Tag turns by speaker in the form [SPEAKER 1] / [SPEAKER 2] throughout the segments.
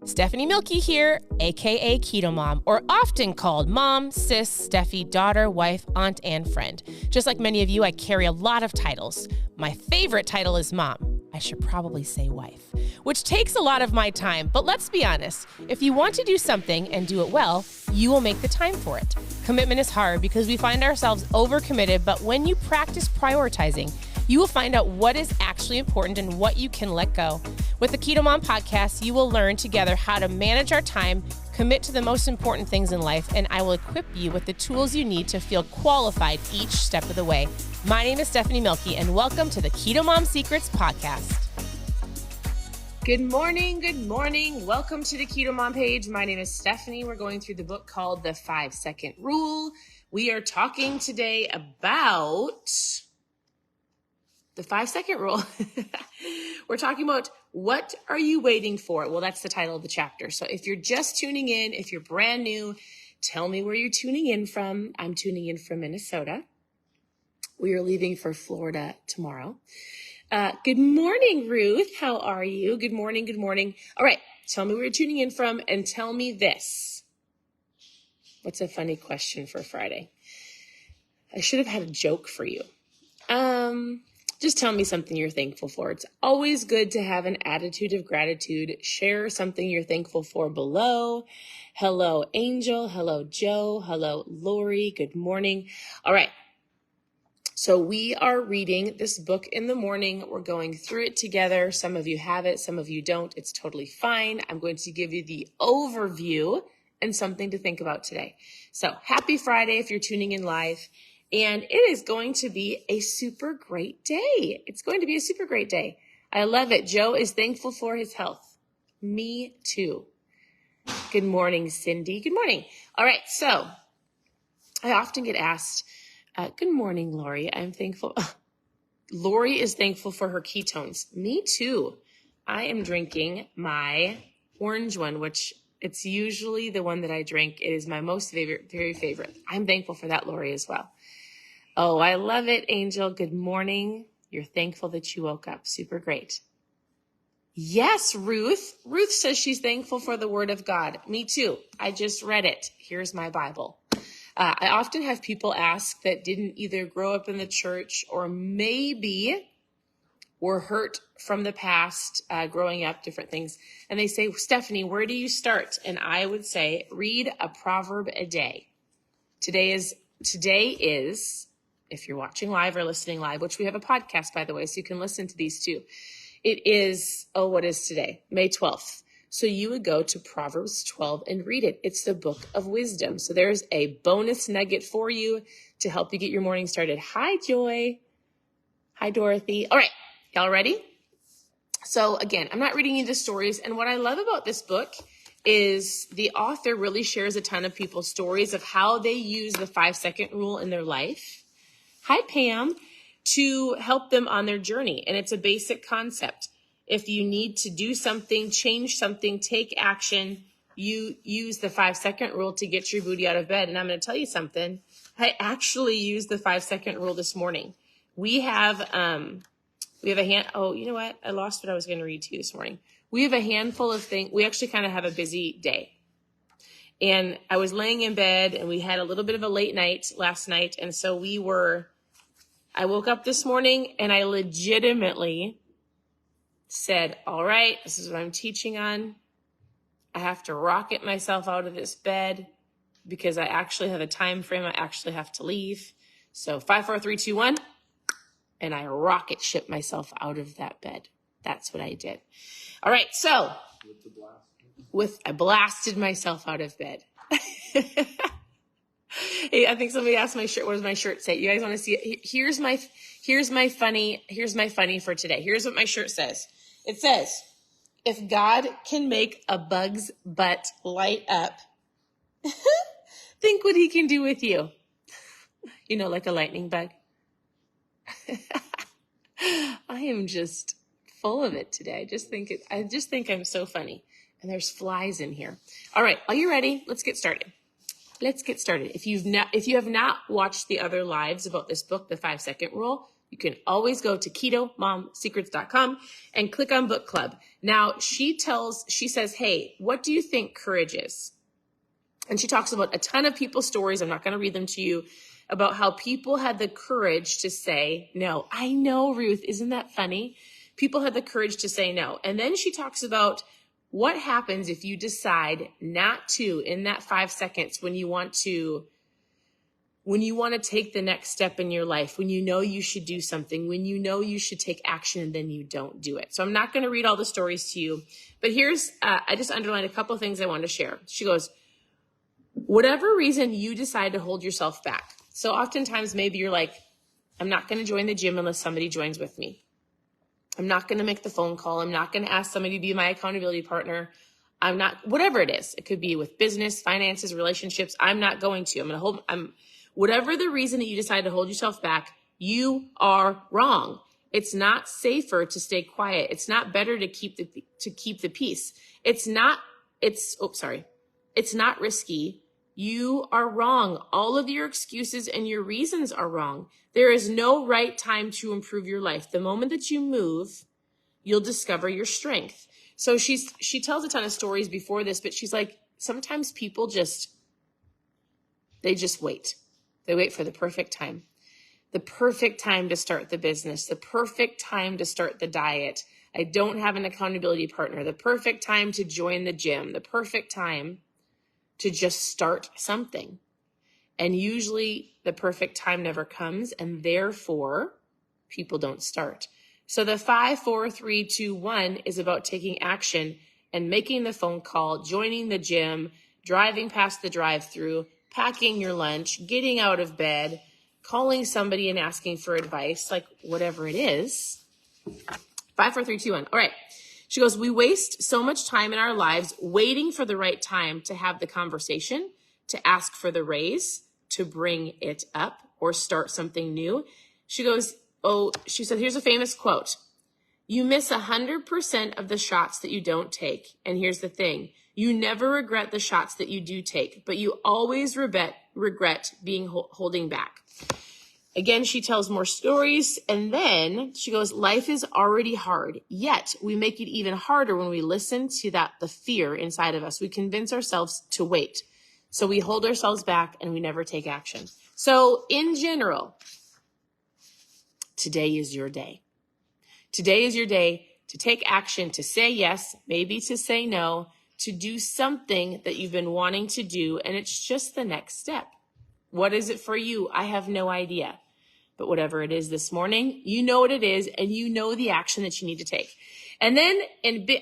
[SPEAKER 1] Stephanie Milky here, aka KetoMOM, or often called mom, sis, Steffi, daughter, wife, aunt, and friend. Just like many of you, I carry a lot of titles. My favorite title is mom. I should probably say wife, which takes a lot of my time. But let's be honest, if you want to do something and do it well, you will make the time for it. Commitment is hard because we find ourselves overcommitted, but when you practice prioritizing, you will find out what is actually important and what you can let go. With the KetoMOM podcast, you will learn together how to manage our time, commit to the most important things in life, and I will equip you with the tools you need to feel qualified each step of the way. My name is Stephanie Milky, and welcome to the KetoMOM Secrets podcast. Good morning, good morning. Welcome to the KetoMOM page. My name is Stephanie. We're going through the book called The 5-Second Rule. We are talking today about the 5-second rule. We're talking about what are you waiting for? Well, that's the title of the chapter. So if you're just tuning in, if you're brand new, tell me where you're tuning in from. I'm tuning in from Minnesota. We are leaving for Florida tomorrow. Good morning, Ruth. How are you? Good morning. Good morning. All right. Tell me where you're tuning in from and tell me this. What's a funny question for Friday? I should have had a joke for you. Just tell me something you're thankful for. It's always good to have an attitude of gratitude. Share something you're thankful for below. Hello, Angel. Hello, Joe. Hello, Lori. Good morning. All right. So we are reading this book in the morning. We're going through it together. Some of you have it. Some of you don't. It's totally fine. I'm going to give you the overview and something to think about today. So happy Friday if you're tuning in live. And it is going to be a super great day. It's going to be a super great day. I love it. Joe is thankful for his health. Me too. Good morning, Cindy. Good morning. All right. So I often get asked, good morning, Lori. I'm thankful. Lori is thankful for her ketones. Me too. I am drinking my orange one, which it's usually the one that I drink. It is my most favorite, very favorite. I'm thankful for that, Lori, as well. Oh, I love it, Angel. Good morning. You're thankful that you woke up. Super great. Yes, Ruth. Ruth says she's thankful for the word of God. Me too. I just read it. Here's my Bible. I often have people ask that didn't either grow up in the church or maybe were hurt from the past, growing up, different things. And they say, Stephanie, where do you start? And I would say, read a proverb a day. Today is, if you're watching live or listening live, which we have a podcast, by the way, so you can listen to these too. It is, what is today? May 12th. So you would go to Proverbs 12 and read it. It's the book of wisdom. So there's a bonus nugget for you to help you get your morning started. Hi, Joy. Hi, Dorothy. All right. Y'all ready? So again, I'm not reading you the stories. And what I love about this book is the author really shares a ton of people's stories of how they use the 5-second rule in their life. Hi, Pam, to help them on their journey. And it's a basic concept. If you need to do something, change something, take action, you use the 5-second rule to get your booty out of bed. And I'm going to tell you something. I actually used the 5-second rule this morning. We have a you know what? I lost what I was going to read to you this morning. We have a handful of things. We actually kind of have a busy day. And I was laying in bed and we had a little bit of a late night last night. And so I woke up this morning and I legitimately said, all right, this is what I'm teaching on. I have to rocket myself out of this bed because I actually have a time frame. I actually have to leave. So 5, 4, 3, 2, 1. And I rocket shipped myself out of that bed. That's what I did. All right. So I blasted myself out of bed. Hey, I think somebody asked my shirt. What does my shirt say? You guys want to see it? Here's my funny for today. Here's what my shirt says. It says, if God can make a bug's butt light up, think what he can do with you. You know, like a lightning bug. I am just full of it today. I just think I'm so funny. And there's flies in here. All right. Are you ready? Let's get started. If you have not watched the other lives about this book, The 5-Second Rule, you can always go to KetoMomSecrets.com and click on book club. Now she says, hey, what do you think courage is? And she talks about a ton of people's stories. I'm not going to read them to you, about how people had the courage to say no. I know, Ruth, isn't that funny? People had the courage to say no. And then she talks about what happens if you decide not to, in that 5 seconds, when you want to take the next step in your life, when you know you should do something, when you know you should take action and then you don't do it. So I'm not going to read all the stories to you, but here's, I just underlined a couple of things I want to share. She goes, whatever reason you decide to hold yourself back. So oftentimes maybe you're like, I'm not going to join the gym unless somebody joins with me. I'm not going to make the phone call. I'm not going to ask somebody to be my accountability partner. I'm not, whatever it is. It could be with business, finances, relationships. I'm not going to. Whatever the reason that you decide to hold yourself back, you are wrong. It's not safer to stay quiet. It's not better to keep the peace. It's not risky. You are wrong. All of your excuses and your reasons are wrong. There is no right time to improve your life. The moment that you move, you'll discover your strength. So she tells a ton of stories before this, but she's like, sometimes people they just wait. They wait for the perfect time to start the business, the perfect time to start the diet. I don't have an accountability partner, the perfect time to join the gym, the perfect time to just start something. And usually the perfect time never comes, and therefore people don't start. So the 5, 4, 3, 2, 1 is about taking action and making the phone call, joining the gym, driving past the drive-through, packing your lunch, getting out of bed, calling somebody and asking for advice, like whatever it is. 5, 4, 3, 2, 1. All right. She goes, we waste so much time in our lives waiting for the right time to have the conversation, to ask for the raise, to bring it up or start something new. She said, here's a famous quote. You miss 100% of the shots that you don't take. And here's the thing. You never regret the shots that you do take, but you always regret being holding back. Again, she tells more stories, and then she goes, life is already hard, yet we make it even harder when we listen to the fear inside of us. We convince ourselves to wait. So we hold ourselves back and we never take action. So in general, today is your day. Today is your day to take action, to say yes, maybe to say no, to do something that you've been wanting to do, and it's just the next step. What is it for you? I have no idea. But whatever it is this morning, you know what it is, and you know the action that you need to take. And then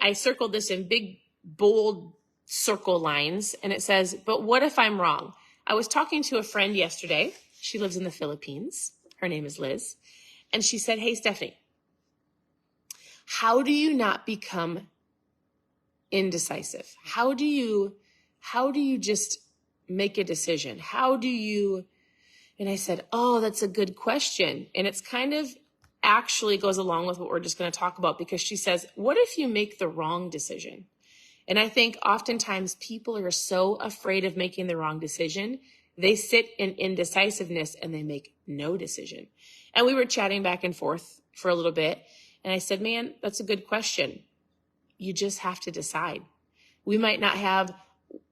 [SPEAKER 1] I circled this in big, bold circle lines, and it says, but what if I'm wrong? I was talking to a friend yesterday. She lives in the Philippines. Her name is Liz. And she said, hey, Stephanie, how do you not become indecisive? How do you just make a decision? And I said, oh, that's a good question. And it's kind of actually goes along with what we're just going to talk about, because she says, what if you make the wrong decision? And I think oftentimes people are so afraid of making the wrong decision, they sit in indecisiveness and they make no decision. And we were chatting back and forth for a little bit. And I said, man, that's a good question. You just have to decide. We might not have,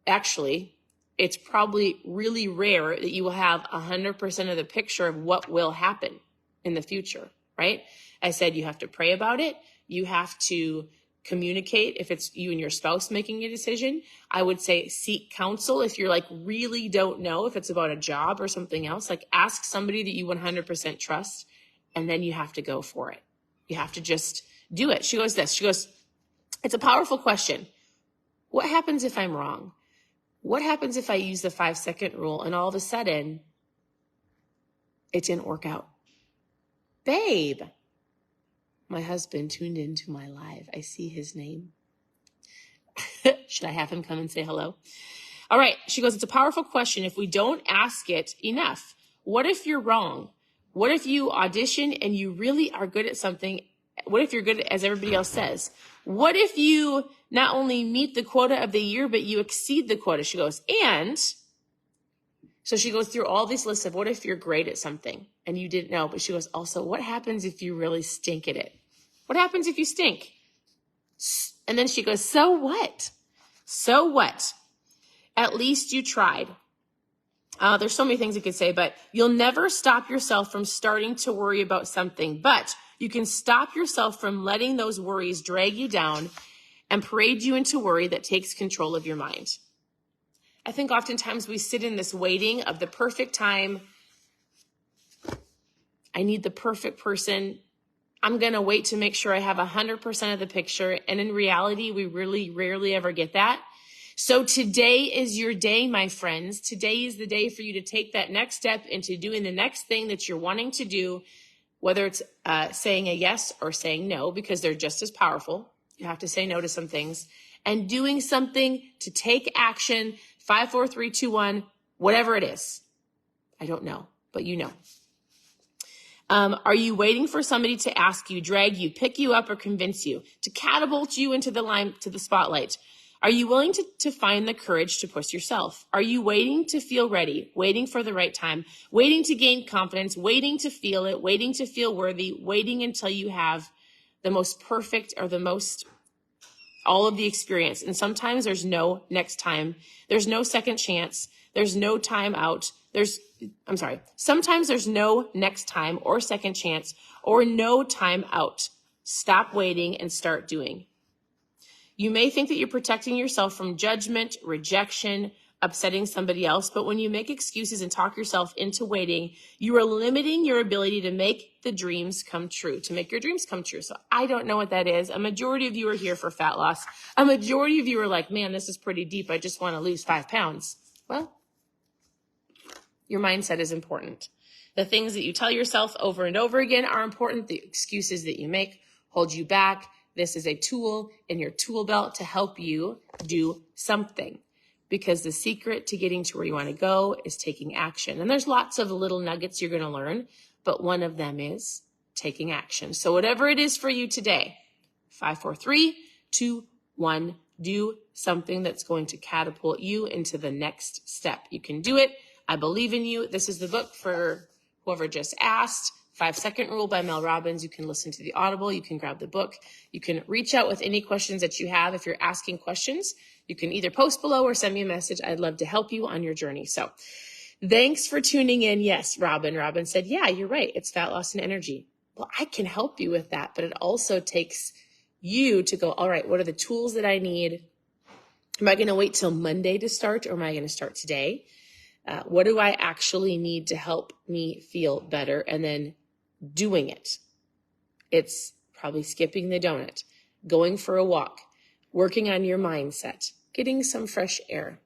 [SPEAKER 1] actually, it's probably really rare that you will have 100% of the picture of what will happen in the future, right? I said you have to pray about it. You have to communicate if it's you and your spouse making a decision. I would say seek counsel if you're like really don't know if it's about a job or something else. Like ask somebody that you 100% trust, and then you have to go for it. You have to just do it. She goes, it's a powerful question. What happens if I'm wrong? What happens if I use the 5-second rule and all of a sudden it didn't work out? Babe, my husband tuned into my live. I see his name. Should I have him come and say hello? All right. She goes, it's a powerful question if we don't ask it enough. What if you're wrong? What if you audition and you really are good at something? What if you're good as everybody else says? What if you not only meet the quota of the year, but you exceed the quota? She goes, and so she goes through all these lists of what if you're great at something and you didn't know, but she goes, also, what happens if you really stink at it? What happens if you stink? And then she goes, so what? So what? At least you tried. There's so many things you could say, but you'll never stop yourself from starting to worry about something. But you can stop yourself from letting those worries drag you down and parade you into worry that takes control of your mind. I think oftentimes we sit in this waiting of the perfect time. I need the perfect person. I'm going to wait to make sure I have 100% of the picture. And in reality, we really rarely ever get that. So today is your day, my friends. Today is the day for you to take that next step into doing the next thing that you're wanting to do, whether it's saying a yes or saying no, because they're just as powerful. You have to say no to some things, and doing something to take action. 5, 4, 3, 2, 1, whatever it is. I don't know, but you know. Are you waiting for somebody to ask you, drag you, pick you up, or convince you, to catapult you into the spotlight? Are you willing to find the courage to push yourself? Are you waiting to feel ready, waiting for the right time, waiting to gain confidence, waiting to feel it, waiting to feel worthy, waiting until you have the most perfect or all of the experience? And sometimes there's no next time. There's no second chance. There's no time out. Sometimes there's no next time or second chance or no time out. Stop waiting and start doing. You may think that you're protecting yourself from judgment, rejection, upsetting somebody else, but when you make excuses and talk yourself into waiting, you are limiting your ability to make the dreams come true, to make your dreams come true. So I don't know what that is. A majority of you are here for fat loss. A majority of you are like, man, this is pretty deep. I just want to lose 5 pounds. Well, your mindset is important. The things that you tell yourself over and over again are important. The excuses that you make hold you back. This is a tool in your tool belt to help you do something, because the secret to getting to where you want to go is taking action. And there's lots of little nuggets you're going to learn, but one of them is taking action. So whatever it is for you today, 5, 4, 3, 2, 1, do something that's going to catapult you into the next step. You can do it. I believe in you. This is the book for whoever just asked. 5-Second Rule by Mel Robbins. You can listen to the Audible. You can grab the book. You can reach out with any questions that you have. If you're asking questions, you can either post below or send me a message. I'd love to help you on your journey. So thanks for tuning in. Yes, Robin. Robin said, yeah, you're right. It's fat loss and energy. Well, I can help you with that, but it also takes you to go, all right, what are the tools that I need? Am I going to wait till Monday to start, or am I going to start today? What do I actually need to help me feel better? And then doing it. It's probably skipping the donut, going for a walk, working on your mindset, getting some fresh air,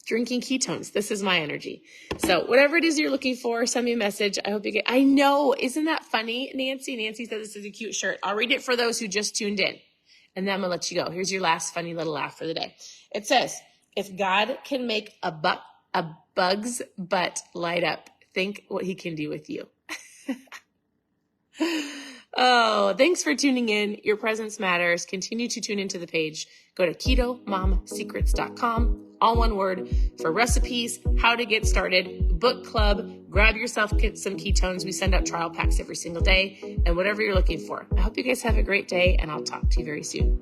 [SPEAKER 1] drinking ketones. This is my energy. So whatever it is you're looking for, send me a message. I hope you get, I know, isn't that funny? Nancy said this is a cute shirt. I'll read it for those who just tuned in, and then I'm gonna let you go. Here's your last funny little laugh for the day. It says, if God can make a bug's butt light up, think what he can do with you. Oh, thanks for tuning in. Your presence matters. Continue to tune into the page. Go to KetoMomSecrets.com, all one word, for recipes, how to get started, book club, grab yourself some ketones. We send out trial packs every single day, and whatever you're looking for. I hope you guys have a great day, and I'll talk to you very soon.